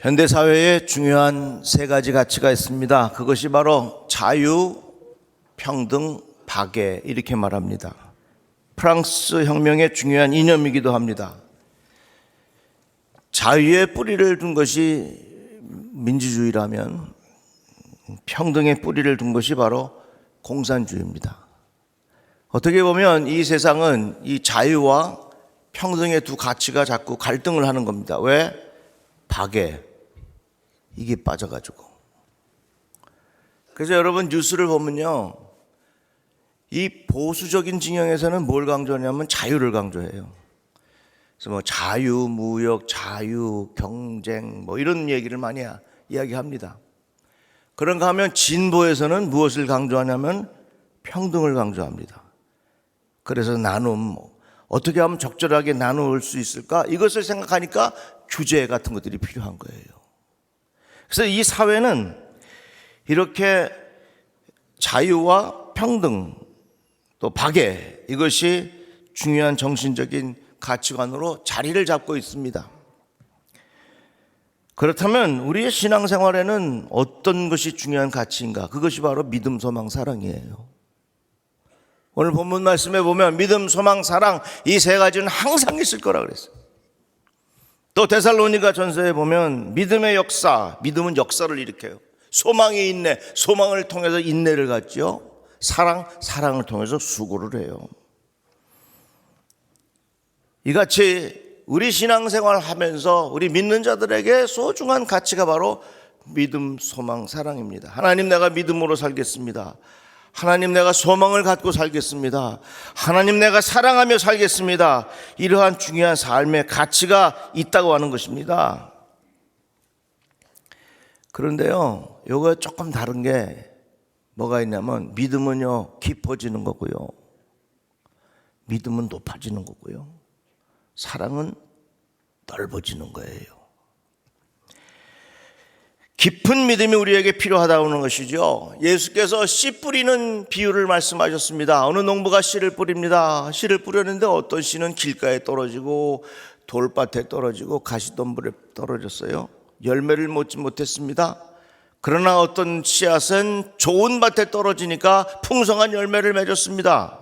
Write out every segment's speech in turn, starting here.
현대사회에 중요한 세 가지 가치가 있습니다. 그것이 바로 자유, 평등, 박애, 이렇게 말합니다. 프랑스 혁명의 중요한 이념이기도 합니다. 자유에 뿌리를 둔 것이 민주주의라면 평등에 뿌리를 둔 것이 바로 공산주의입니다. 어떻게 보면 이 세상은 이 자유와 평등의 두 가치가 자꾸 갈등을 하는 겁니다. 왜? 박애, 이게 빠져가지고. 그래서 여러분 뉴스를 보면요, 이 보수적인 진영에서는 뭘 강조하냐면 자유를 강조해요. 그래서 뭐 자유, 무역, 자유, 경쟁 뭐 이런 얘기를 많이 이야기합니다. 그런가 하면 진보에서는 무엇을 강조하냐면 평등을 강조합니다. 그래서 나눔, 어떻게 하면 적절하게 나눌 수 있을까? 이것을 생각하니까 규제 같은 것들이 필요한 거예요. 그래서 이 사회는 이렇게 자유와 평등, 또 박애, 이것이 중요한 정신적인 가치관으로 자리를 잡고 있습니다. 그렇다면 우리의 신앙생활에는 어떤 것이 중요한 가치인가? 그것이 바로 믿음, 소망, 사랑이에요. 오늘 본문 말씀에 보면 믿음, 소망, 사랑, 이 세 가지는 항상 있을 거라 그랬어요. 또 데살로니가 전서에 보면 믿음의 역사, 믿음은 역사를 일으켜요. 소망이 인내, 소망을 통해서 인내를 갖죠. 사랑, 사랑을 통해서 수고를 해요. 이같이 우리 신앙생활을 하면서 우리 믿는 자들에게 소중한 가치가 바로 믿음, 소망, 사랑입니다. 하나님, 내가 믿음으로 살겠습니다. 하나님, 내가 소망을 갖고 살겠습니다. 하나님, 내가 사랑하며 살겠습니다. 이러한 중요한 삶의 가치가 있다고 하는 것입니다. 그런데요, 이거 조금 다른 게 뭐가 있냐면 믿음은요 깊어지는 거고요, 믿음은 높아지는 거고요, 사랑은 넓어지는 거예요. 깊은 믿음이 우리에게 필요하다는 것이죠. 예수께서 씨 뿌리는 비유를 말씀하셨습니다. 어느 농부가 씨를 뿌립니다. 씨를 뿌렸는데 어떤 씨는 길가에 떨어지고 돌밭에 떨어지고 가시덤불에 떨어졌어요. 열매를 맺지 못했습니다. 그러나 어떤 씨앗은 좋은 밭에 떨어지니까 풍성한 열매를 맺었습니다.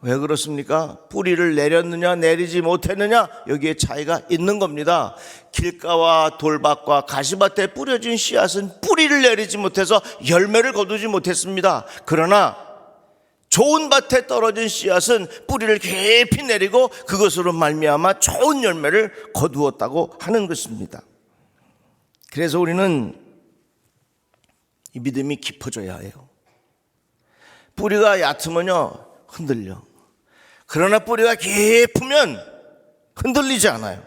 왜 그렇습니까? 뿌리를 내렸느냐 내리지 못했느냐, 여기에 차이가 있는 겁니다. 길가와 돌밭과 가시밭에 뿌려진 씨앗은 뿌리를 내리지 못해서 열매를 거두지 못했습니다. 그러나 좋은 밭에 떨어진 씨앗은 뿌리를 깊이 내리고 그것으로 말미암아 좋은 열매를 거두었다고 하는 것입니다. 그래서 우리는 이 믿음이 깊어져야 해요. 뿌리가 얕으면요 흔들려. 그러나 뿌리가 깊으면 흔들리지 않아요.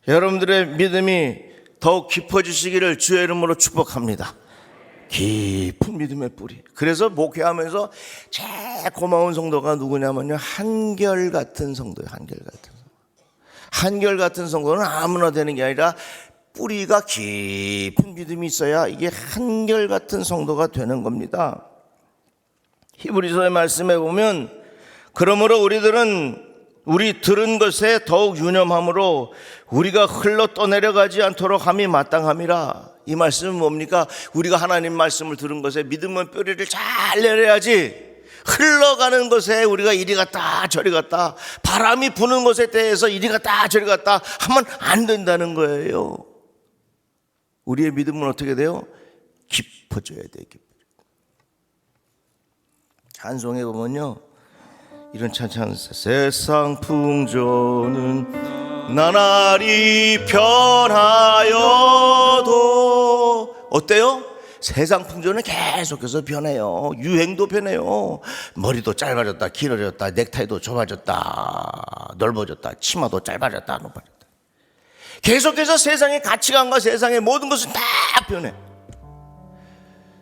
여러분들의 믿음이 더욱 깊어지시기를 주의 이름으로 축복합니다. 깊은 믿음의 뿌리. 그래서 목회하면서 제일 고마운 성도가 누구냐면요, 한결같은 성도예요. 한결같은 성도는 아무나 되는 게 아니라 뿌리가 깊은 믿음이 있어야 이게 한결같은 성도가 되는 겁니다. 히브리서의 말씀에 보면 그러므로 우리 들은 것에 더욱 유념함으로 우리가 흘러 떠내려가지 않도록 함이 마땅함이라. 이 말씀은 뭡니까? 우리가 하나님 말씀을 들은 것에 믿음의 뿌리를 잘 내려야지, 흘러가는 것에 우리가 이리 갔다 저리 갔다, 바람이 부는 것에 대해서 이리 갔다 저리 갔다 하면 안 된다는 거예요. 우리의 믿음은 어떻게 돼요? 깊어져야 돼요. 찬송에 보면요 이런 찬양, 세상 풍조는 나날이 변하여도, 어때요? 세상 풍조는 계속해서 변해요. 유행도 변해요. 머리도 짧아졌다 길어졌다, 넥타이도 좁아졌다 넓어졌다, 치마도 짧아졌다 높아졌다. 계속해서 세상의 가치관과 세상의 모든 것은 다 변해.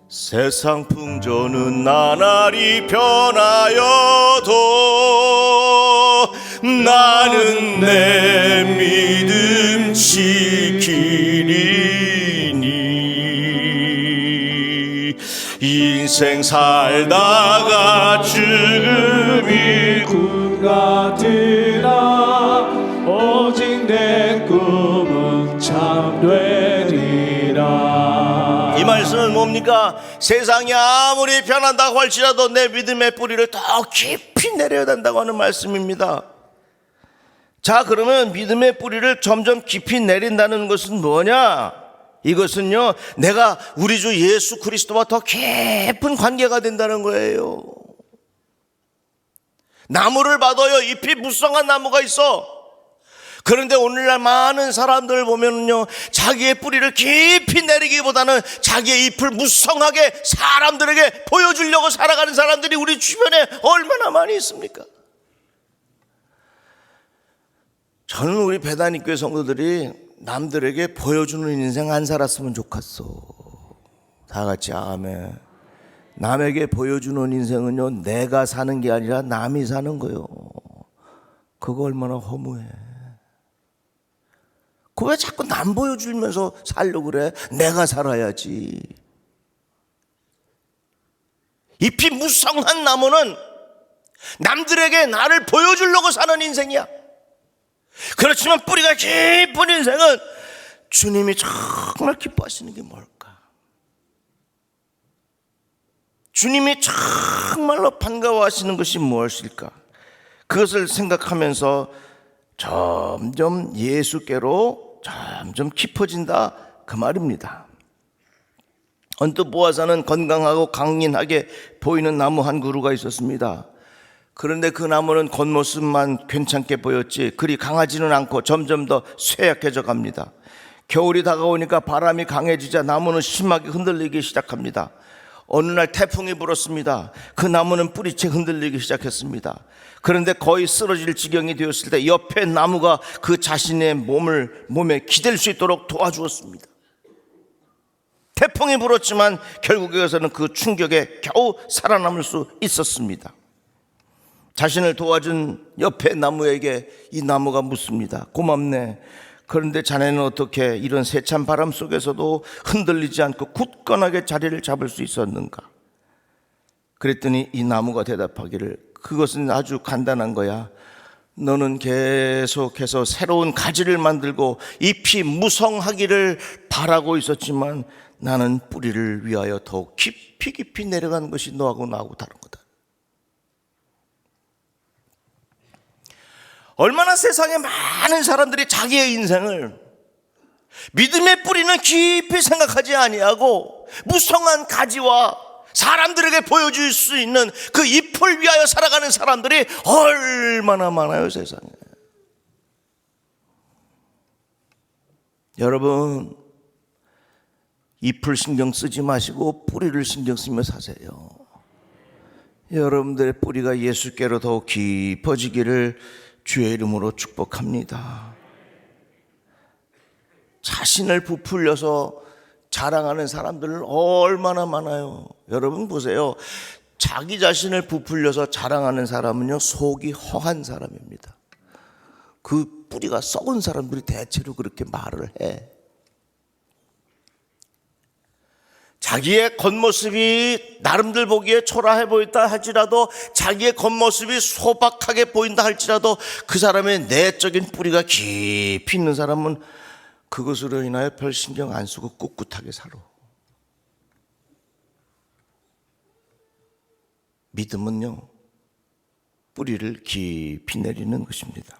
세상 풍조는 나날이 변하여도 나는 내 믿음 지키리니. 인생 살다가 죽음이 군 같으나 오직 내 꿈은 참 뭡니까? 세상이 아무리 변한다고 할지라도 내 믿음의 뿌리를 더 깊이 내려야 된다고 하는 말씀입니다. 자, 그러면 믿음의 뿌리를 점점 깊이 내린다는 것은 뭐냐? 이것은요, 내가 우리 주 예수 그리스도와 더 깊은 관계가 된다는 거예요. 나무를 봐도요, 잎이 무성한 나무가 있어. 그런데 오늘날 많은 사람들 보면요, 자기의 뿌리를 깊이 내리기보다는 자기의 잎을 무성하게 사람들에게 보여주려고 살아가는 사람들이 우리 주변에 얼마나 많이 있습니까? 저는 우리 배단위교회 성도들이 남들에게 보여주는 인생 안 살았으면 좋겠어. 다 같이 아멘. 남에게 보여주는 인생은요, 내가 사는 게 아니라 남이 사는 거요. 그거 얼마나 허무해. 그 왜 자꾸 남 보여주면서 살려고 그래? 내가 살아야지. 잎이 무성한 나무는 남들에게 나를 보여주려고 사는 인생이야. 그렇지만 뿌리가 깊은 인생은 주님이 정말 기뻐하시는 게 뭘까? 주님이 정말로 반가워하시는 것이 무엇일까? 그것을 생각하면서 점점 예수께로 점점 깊어진다, 그 말입니다. 언뜻 보아서는 건강하고 강인하게 보이는 나무 한 그루가 있었습니다. 그런데 그 나무는 겉모습만 괜찮게 보였지 그리 강하지는 않고 점점 더 쇠약해져 갑니다. 겨울이 다가오니까 바람이 강해지자 나무는 심하게 흔들리기 시작합니다. 어느 날 태풍이 불었습니다. 그 나무는 뿌리채 흔들리기 시작했습니다. 그런데 거의 쓰러질 지경이 되었을 때 옆에 나무가 그 자신의 몸에 기댈 수 있도록 도와주었습니다. 태풍이 불었지만 결국에서는 그 충격에 겨우 살아남을 수 있었습니다. 자신을 도와준 옆에 나무에게 이 나무가 묻습니다. 고맙네. 그런데 자네는 어떻게 이런 세찬 바람 속에서도 흔들리지 않고 굳건하게 자리를 잡을 수 있었는가? 그랬더니 이 나무가 대답하기를, 그것은 아주 간단한 거야. 너는 계속해서 새로운 가지를 만들고 잎이 무성하기를 바라고 있었지만 나는 뿌리를 위하여 더욱 깊이 내려가는 것이 너하고 나하고 다른 거다. 얼마나 세상에 많은 사람들이 자기의 인생을 믿음의 뿌리는 깊이 생각하지 아니하고 무성한 가지와 사람들에게 보여줄 수 있는 그 잎을 위하여 살아가는 사람들이 얼마나 많아요, 세상에. 여러분, 잎을 신경 쓰지 마시고 뿌리를 신경 쓰며 사세요. 여러분들의 뿌리가 예수께로 더욱 깊어지기를 주의 이름으로 축복합니다. 자신을 부풀려서 자랑하는 사람들은 얼마나 많아요. 여러분 보세요. 자기 자신을 부풀려서 자랑하는 사람은요, 속이 허한 사람입니다. 그 뿌리가 썩은 사람들이 대체로 그렇게 말을 해. 자기의 겉모습이 나름들 보기에 초라해 보인다 할지라도, 자기의 겉모습이 소박하게 보인다 할지라도 그 사람의 내적인 뿌리가 깊이 있는 사람은 그것으로 인하여 별 신경 안 쓰고 꿋꿋하게 살아. 믿음은요, 뿌리를 깊이 내리는 것입니다.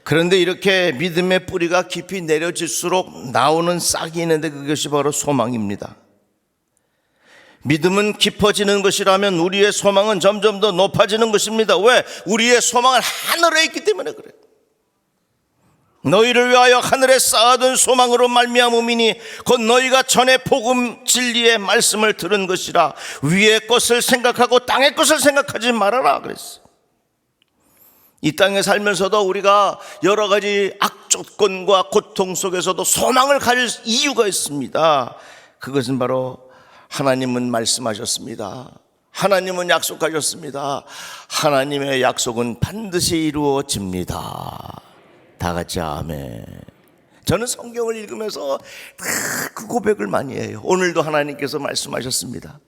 그런데 이렇게 믿음의 뿌리가 깊이 내려질수록 나오는 싹이 있는데 그것이 바로 소망입니다. 믿음은 깊어지는 것이라면 우리의 소망은 점점 더 높아지는 것입니다. 왜? 우리의 소망은 하늘에 있기 때문에 그래요. 너희를 위하여 하늘에 쌓아둔 소망으로 말미암음이니 곧 너희가 전에 복음 진리의 말씀을 들은 것이라. 위의 것을 생각하고 땅의 것을 생각하지 말아라 그랬어. 이 땅에 살면서도 우리가 여러 가지 악조건과 고통 속에서도 소망을 가질 이유가 있습니다. 그것은 바로 하나님은 말씀하셨습니다. 하나님은 약속하셨습니다. 하나님의 약속은 반드시 이루어집니다. 다 같이 아멘. 저는 성경을 읽으면서 그 고백을 많이 해요. 오늘도 하나님께서 말씀하셨습니다.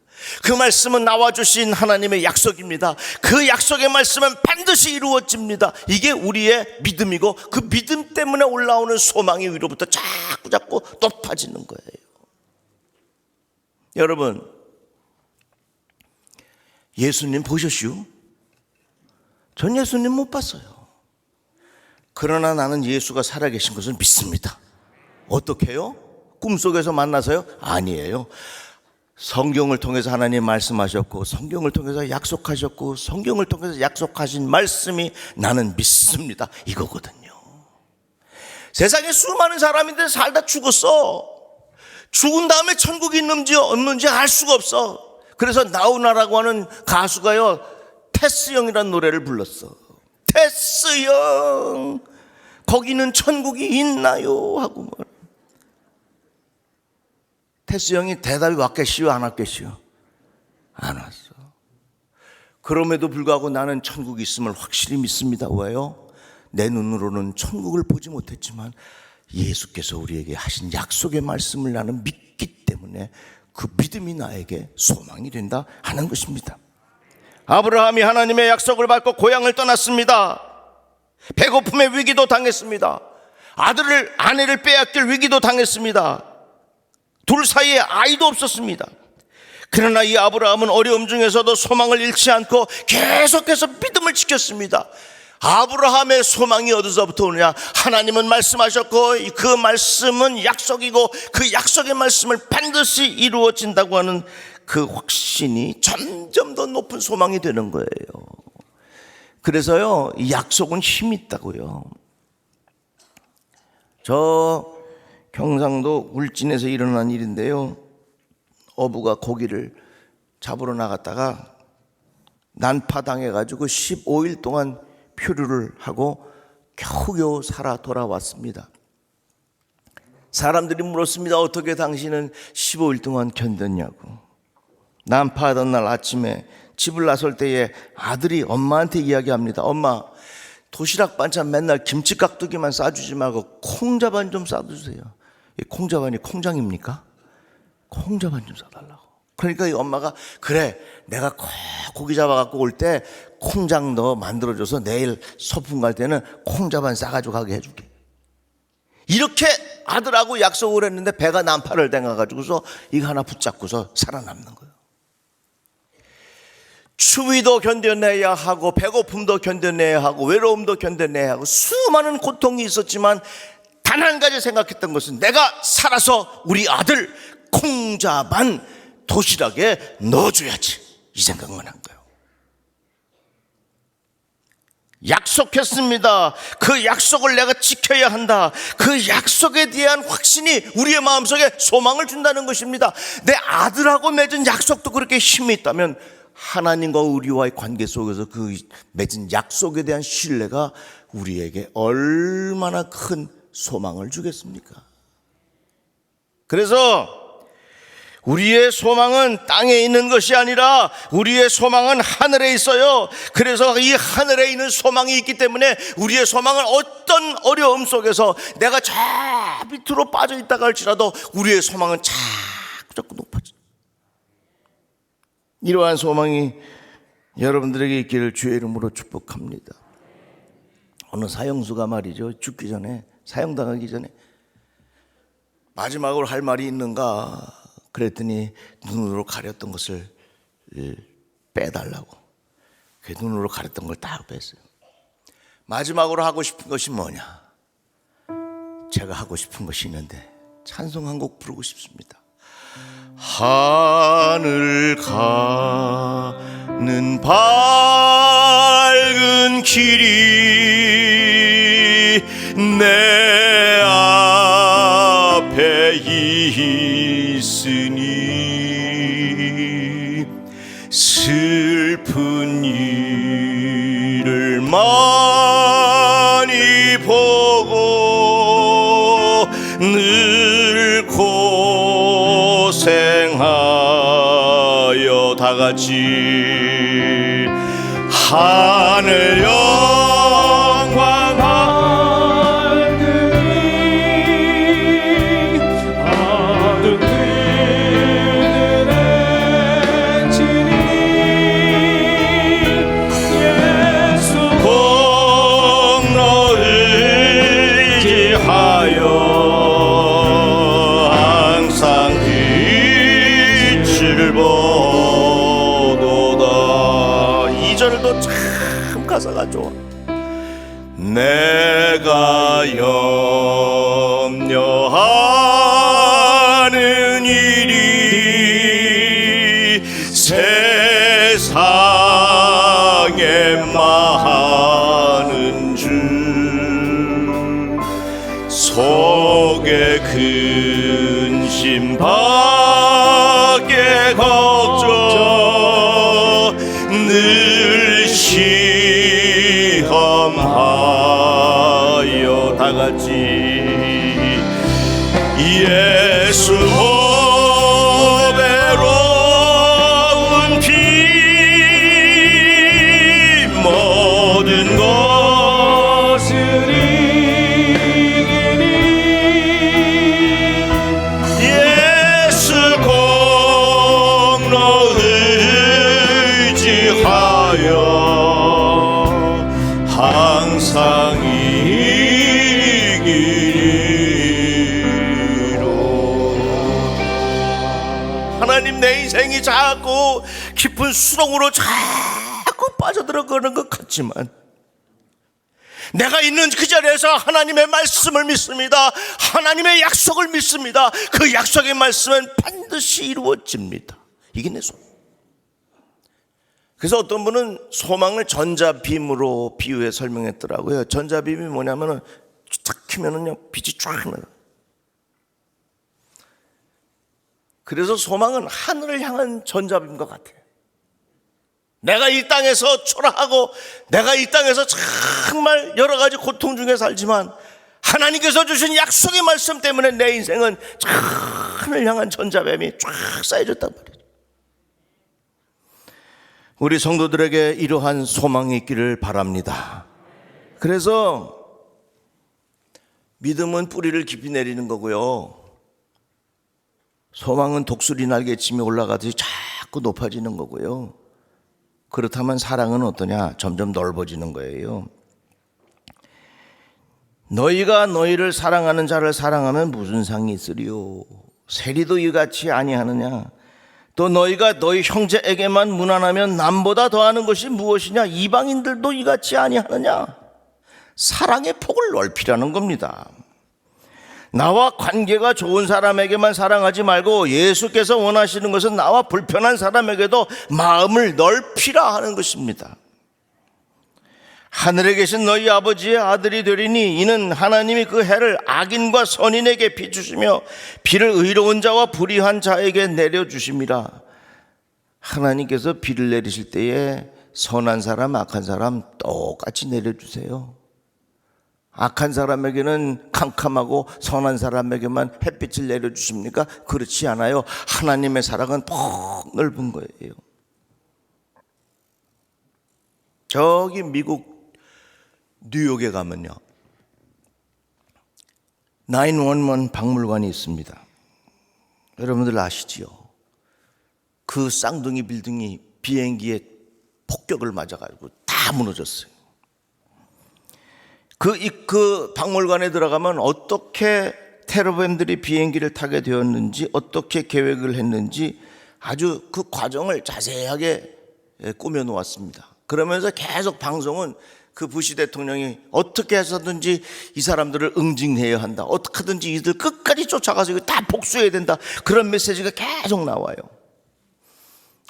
그 말씀은 나와 주신 하나님의 약속입니다. 그 약속의 말씀은 반드시 이루어집니다. 이게 우리의 믿음이고, 그 믿음 때문에 올라오는 소망이 위로부터 자꾸 높아지는 거예요. 여러분, 예수님 보셨슈? 전 예수님 못 봤어요. 그러나 나는 예수가 살아계신 것을 믿습니다. 어떻게 해요? 꿈속에서 만나서요? 아니에요. 성경을 통해서 하나님 말씀하셨고, 성경을 통해서 약속하셨고, 성경을 통해서 약속하신 말씀이 나는 믿습니다, 이거거든요. 세상에 수많은 사람인데 살다 죽었어. 죽은 다음에 천국이 있는지 없는지 알 수가 없어. 그래서 나훈아라고 하는 가수가요, 테스 형이라는 노래를 불렀어. 테스 형, 거기는 천국이 있나요? 하고 말. 테스 형이 대답이 왔겠시요, 안 왔겠시요? 안 왔어. 그럼에도 불구하고 나는 천국이 있음을 확실히 믿습니다. 왜요? 내 눈으로는 천국을 보지 못했지만 예수께서 우리에게 하신 약속의 말씀을 나는 믿기 때문에 그 믿음이 나에게 소망이 된다 하는 것입니다. 아브라함이 하나님의 약속을 받고 고향을 떠났습니다. 배고픔의 위기도 당했습니다. 아내를 빼앗길 위기도 당했습니다. 둘 사이에 아이도 없었습니다. 그러나 이 아브라함은 어려움 중에서도 소망을 잃지 않고 계속해서 믿음을 지켰습니다. 아브라함의 소망이 어디서부터 오느냐? 하나님은 말씀하셨고 그 말씀은 약속이고 그 약속의 말씀을 반드시 이루어진다고 하는 그 확신이 점점 더 높은 소망이 되는 거예요. 그래서요, 이 약속은 힘이 있다고요. 저 경상도 울진에서 일어난 일인데요, 어부가 고기를 잡으러 나갔다가 난파당해가지고 15일 동안 표류를 하고 겨우겨우 살아 돌아왔습니다. 사람들이 물었습니다. 어떻게 당신은 15일 동안 견뎠냐고. 난파하던 날 아침에 집을 나설 때에 아들이 엄마한테 이야기합니다. 엄마, 도시락 반찬 맨날 김치 깍두기만 싸주지 말고 콩자반 좀 싸주세요. 이 콩자반이 콩장입니까? 콩자반 좀 싸달라고. 그러니까 이 엄마가, 그래, 내가 꼭 고기 잡아갖고 올 때 콩장 너 만들어줘서 내일 소풍 갈 때는 콩자반 싸가지고 가게 해줄게. 이렇게 아들하고 약속을 했는데 배가 난파를 당해가지고서 이거 하나 붙잡고서 살아남는 거예요. 추위도 견뎌내야 하고 배고픔도 견뎌내야 하고 외로움도 견뎌내야 하고 수많은 고통이 있었지만 단 한 가지 생각했던 것은 내가 살아서 우리 아들 콩자반 도시락에 넣어줘야지, 이 생각만 한 거예요. 약속했습니다. 그 약속을 내가 지켜야 한다. 그 약속에 대한 확신이 우리의 마음속에 소망을 준다는 것입니다. 내 아들하고 맺은 약속도 그렇게 힘이 있다면 하나님과 우리와의 관계 속에서 그 맺은 약속에 대한 신뢰가 우리에게 얼마나 큰 소망을 주겠습니까? 그래서 우리의 소망은 땅에 있는 것이 아니라 우리의 소망은 하늘에 있어요. 그래서 이 하늘에 있는 소망이 있기 때문에 우리의 소망은 어떤 어려움 속에서 내가 저 밑으로 빠져 있다가 할지라도 우리의 소망은 자꾸 높아져. 이러한 소망이 여러분들에게 있기를 주의 이름으로 축복합니다. 어느 사형수가 말이죠, 죽기 전에, 사형당하기 전에 마지막으로 할 말이 있는가 그랬더니 눈으로 가렸던 것을 빼달라고. 그 눈으로 가렸던 걸 딱 뺐어요. 마지막으로 하고 싶은 것이 뭐냐? 제가 하고 싶은 것이 있는데 찬송 한 곡 부르고 싶습니다. 하늘 가는 밝은 길이 내 앞에 있으니 슬픈 일을 많이 보고 늘 고생하여 다같이 하늘 영광 받으니 아들 그는 엔지니 예수 공로 의지하여 항상 빛을 가사가 좋아. 내가 염려하는 일이 세상에 많은 줄 속에 근심 밖에 걱정 늘 시험하여 다같이 예수 모든 것을 이기니 예수 공로 의지하여 항상 이기리로다. 하나님, 내 인생이 자꾸 깊은 수렁으로 자꾸 빠져들어가는 것 같지만 내가 있는 그 자리에서 하나님의 말씀을 믿습니다. 하나님의 약속을 믿습니다. 그 약속의 말씀은 반드시 이루어집니다. 이게 내 소망. 그래서 어떤 분은 소망을 전자빔으로 비유해 설명했더라고요. 전자빔이 뭐냐면은 딱 켜면은요 빛이 쫙 나요. 그래서 소망은 하늘을 향한 전자빔과 같아요. 내가 이 땅에서 초라하고 내가 이 땅에서 정말 여러 가지 고통 중에 살지만 하나님께서 주신 약속의 말씀 때문에 내 인생은 하늘 향한 전자뱀이 쫙 쌓여졌단 말이죠. 우리 성도들에게 이러한 소망이 있기를 바랍니다. 그래서 믿음은 뿌리를 깊이 내리는 거고요, 소망은 독수리 날개치며 올라가듯이 자꾸 높아지는 거고요, 그렇다면 사랑은 어떠냐? 점점 넓어지는 거예요. 너희가 너희를 사랑하는 자를 사랑하면 무슨 상이 있으리요? 세리도 이같이 아니하느냐? 또 너희가 너희 형제에게만 무난하면 남보다 더하는 것이 무엇이냐? 이방인들도 이같이 아니하느냐? 사랑의 폭을 넓히라는 겁니다. 나와 관계가 좋은 사람에게만 사랑하지 말고 예수께서 원하시는 것은 나와 불편한 사람에게도 마음을 넓히라 하는 것입니다. 하늘에 계신 너희 아버지의 아들이 되리니 이는 하나님이 그 해를 악인과 선인에게 비추시며 비를 의로운 자와 불의한 자에게 내려주심이라. 하나님께서 비를 내리실 때에 선한 사람 악한 사람 똑같이 내려주세요. 악한 사람에게는 캄캄하고 선한 사람에게만 햇빛을 내려주십니까? 그렇지 않아요. 하나님의 사랑은 폭 넓은 거예요. 저기 미국 뉴욕에 가면요 911 박물관이 있습니다. 여러분들 아시지요? 그 쌍둥이 빌딩이 비행기에 폭격을 맞아가지고 다 무너졌어요. 그 박물관에 들어가면 어떻게 테러범들이 비행기를 타게 되었는지, 어떻게 계획을 했는지 아주 그 과정을 자세하게 꾸며 놓았습니다. 그러면서 계속 방송은 그 부시 대통령이 어떻게 해서든지 이 사람들을 응징해야 한다, 어떻게 하든지 이들 끝까지 쫓아가서 이거 다 복수해야 된다, 그런 메시지가 계속 나와요.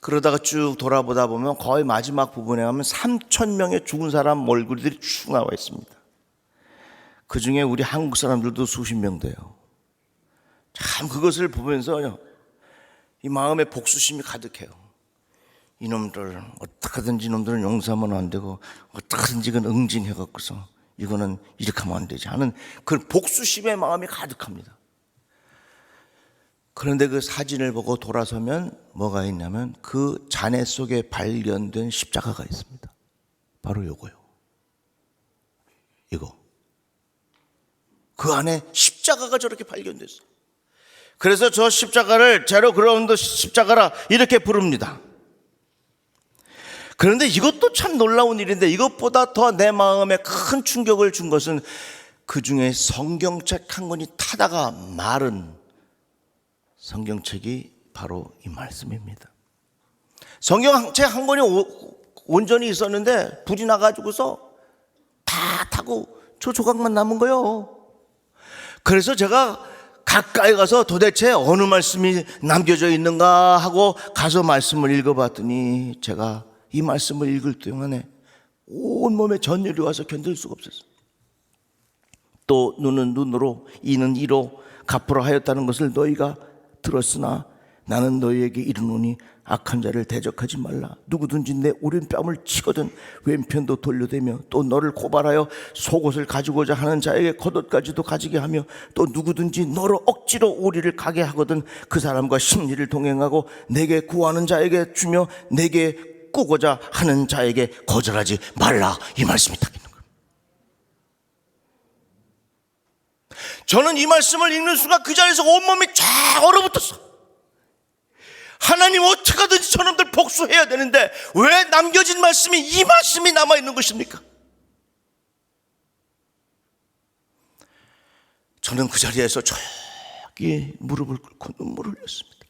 그러다가 쭉 돌아보다 보면 거의 마지막 부분에 가면 3,000명의 죽은 사람 얼굴들이 쭉 나와 있습니다. 그 중에 우리 한국 사람들도 수십 명 돼요. 참 그것을 보면서 이 마음에 복수심이 가득해요. 이놈들 어떻게든지 이놈들은 용서하면 안 되고 어떻게든지 이건 응징해갖고서 이거는 이렇게 하면 안 되지 하는 그 복수심의 마음이 가득합니다. 그런데 그 사진을 보고 돌아서면 뭐가 있냐면 그 잔해 속에 발견된 십자가가 있습니다. 바로 요거요. 이거. 그 안에 십자가가 저렇게 발견됐어요. 그래서 저 십자가를 제로 그라운드 십자가라 이렇게 부릅니다. 그런데 이것도 참 놀라운 일인데 이것보다 더 내 마음에 큰 충격을 준 것은 그 중에 성경책 한 권이 타다가 마른 성경책이 바로 이 말씀입니다. 성경책 한 권이 온전히 있었는데 불이 나가지고서 다 타고 저 조각만 남은 거예요. 그래서 제가 가까이 가서 도대체 어느 말씀이 남겨져 있는가 하고 가서 말씀을 읽어봤더니 제가 이 말씀을 읽을 동안에 온몸에 전율이 와서 견딜 수가 없었어요. 또 눈은 눈으로 이는 이로 갚으라 하였다는 것을 너희가 들었으나 나는 너희에게 이르노니 악한 자를 대적하지 말라. 누구든지 내 오른뺨을 치거든 왼편도 돌려대며 또 너를 고발하여 속옷을 가지고자 하는 자에게 겉옷까지도 가지게 하며 또 누구든지 너로 억지로 오리를 가게 하거든 그 사람과 심리를 동행하고 내게 구하는 자에게 주며 내게 꾸고자 하는 자에게 거절하지 말라. 이 말씀이 딱 있는 거예요. 저는 이 말씀을 읽는 순간 그 자리에서 온몸이 쫙 얼어붙었어. 하나님 어떻게 하든지 저놈들 복수해야 되는데 왜 남겨진 말씀이 이 말씀이 남아있는 것입니까? 저는 그 자리에서 조용히 무릎을 꿇고 눈물을 흘렸습니다.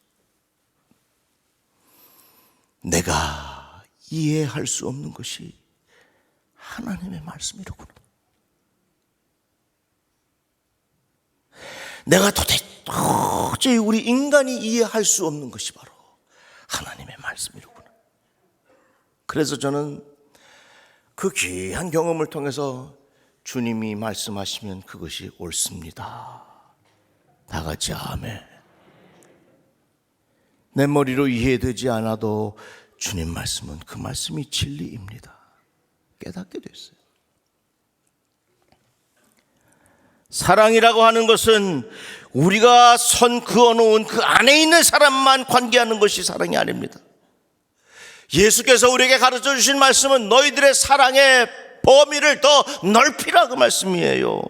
내가 이해할 수 없는 것이 하나님의 말씀이로구나. 내가 도저히 우리 인간이 이해할 수 없는 것이 바로 하나님의 말씀이로구나. 그래서 저는 그 귀한 경험을 통해서 주님이 말씀하시면 그것이 옳습니다. 다 같이 아멘. 내 머리로 이해되지 않아도 주님 말씀은 그 말씀이 진리입니다. 깨닫게 됐어요. 사랑이라고 하는 것은 우리가 선 그어놓은 그 안에 있는 사람만 관계하는 것이 사랑이 아닙니다. 예수께서 우리에게 가르쳐 주신 말씀은 너희들의 사랑의 범위를 더 넓히라 그 말씀이에요.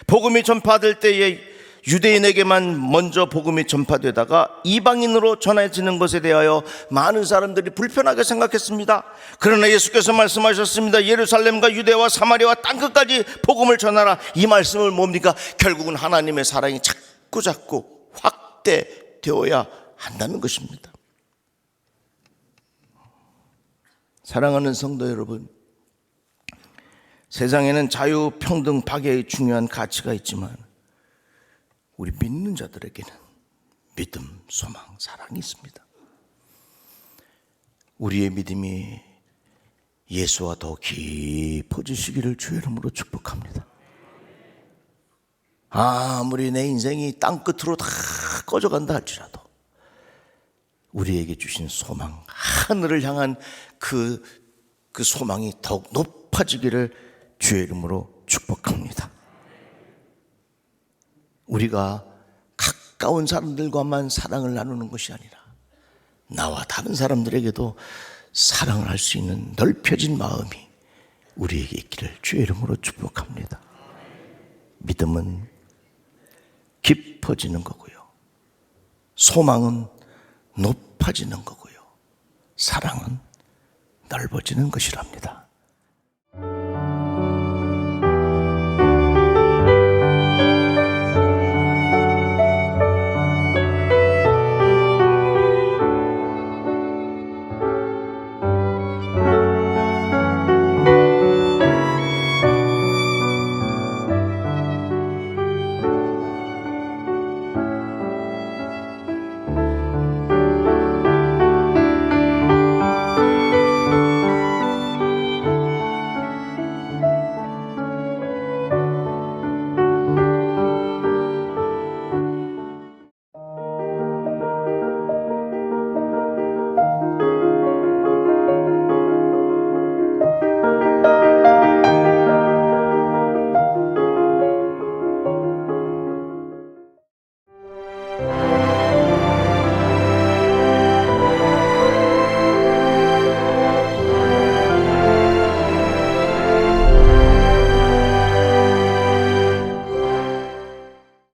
복음이 전파될 때에 유대인에게만 먼저 복음이 전파되다가 이방인으로 전해지는 것에 대하여 많은 사람들이 불편하게 생각했습니다. 그러나 예수께서 말씀하셨습니다. 예루살렘과 유대와 사마리아와 땅끝까지 복음을 전하라. 이 말씀은 뭡니까? 결국은 하나님의 사랑이 자꾸 확대되어야 한다는 것입니다. 사랑하는 성도 여러분, 세상에는 자유, 평등, 박애의 중요한 가치가 있지만 우리 믿는 자들에게는 믿음, 소망, 사랑이 있습니다. 우리의 믿음이 예수와 더 깊어지시기를 주의 이름으로 축복합니다. 아무리 내 인생이 땅끝으로 다 꺼져간다 할지라도 우리에게 주신 소망, 하늘을 향한 그 소망이 더욱 높아지기를 주의 이름으로 축복합니다. 우리가 가까운 사람들과만 사랑을 나누는 것이 아니라 나와 다른 사람들에게도 사랑을 할 수 있는 넓혀진 마음이 우리에게 있기를 주의 이름으로 축복합니다. 믿음은 깊어지는 거고요. 소망은 높아지는 거고요. 사랑은 넓어지는 것이랍니다.